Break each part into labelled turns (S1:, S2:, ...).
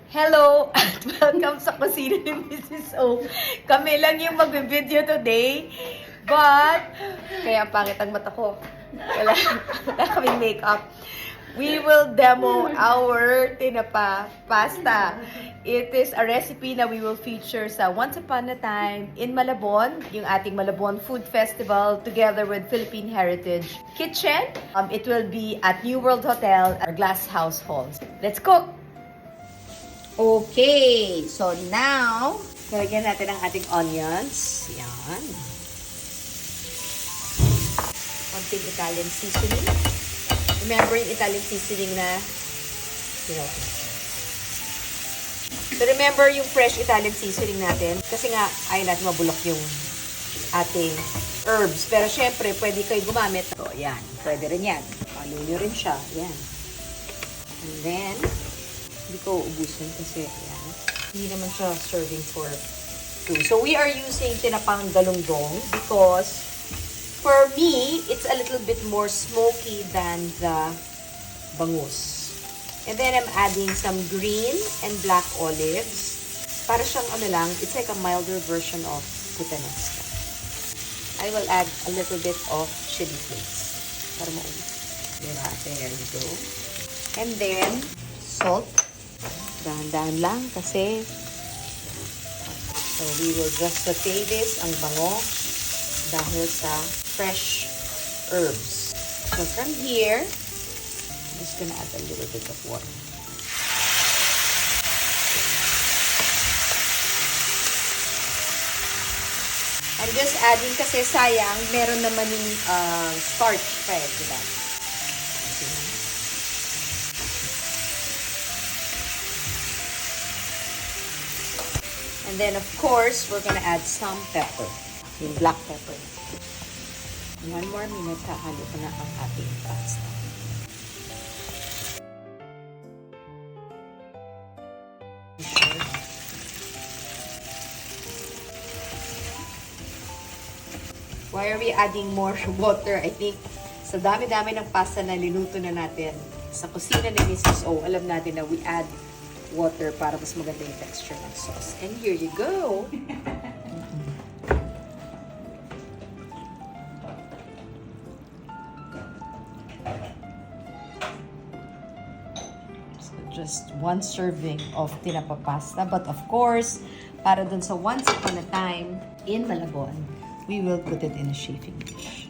S1: Hello at welcome sa kusina ni Mrs. O. Kami lang yung mag-video today. But, kaya ang pangit ang mata ko. Wala kaming makeup. We will demo our tinapa pasta. It is a recipe na we will feature sa Once Upon a Time in Malabon, yung ating Malabon Food Festival together with Philippine Heritage Kitchen. It will be at New World Hotel at Glass House Halls. Let's cook! Okay, so now, lalagyan natin ang ating onions. Yan. Konting Italian seasoning. Remember yung Italian seasoning na, So remember yung fresh Italian seasoning natin. Kasi nga, ayaw natin mabulok yung ating herbs. Pero syempre, pwede kayo gumamit. So, yan. Pwede rin yan. Paluyo rin siya. Yan. And then, hindi ko uubusin kasi yan. Hindi naman siya serving for two. So we are using tinapang galunggong because for me, it's a little bit more smoky than the bangus. And then I'm adding some green and black olives. Para siyang it's like a milder version of puttanesca. I will add a little bit of chili flakes. Para maubos. Diba? There you go. And then, salt. Dahan-dahan lang kasi so we will just saute this ang bango dahil sa fresh herbs. So from here, I'm just gonna add a little bit of water. I'm just adding kasi sayang meron naman yung starch pa eh, diba? And then, of course, we're gonna add some pepper. Yung black pepper. 1 more minute, hahalo ko na ang ating pasta. Why are we adding more water? I think sa dami-dami ng pasta na linuto na natin sa kusina ni Mrs. O, alam natin na we add water para mas maganda yung texture ng sauce. And here you go! So just 1 serving of tinapa pasta. But of course, para dun sa Once Upon a Time in Malabon, we will put it in a chafing dish.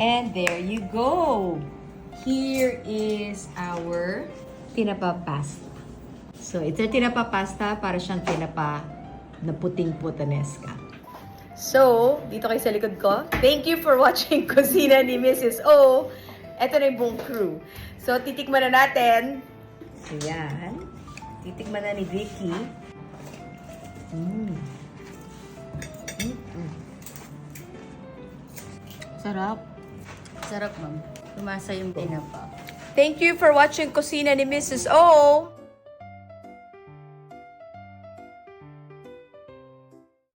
S1: And there you go! Here is our tinapa pasta. So, ito yung tinapa pasta para siyang tinapa na puting puttanesca. So, dito kayo sa likod ko. Thank you for watching Kusina ni Mrs. O. Ito na yung buong crew. So, titikman na natin. Ayan. Titikman na ni Vicky.
S2: Sarap. Sarap, ma'am. Tumasa yung tinapa.
S1: Thank you for watching Kusina ni Mrs. O.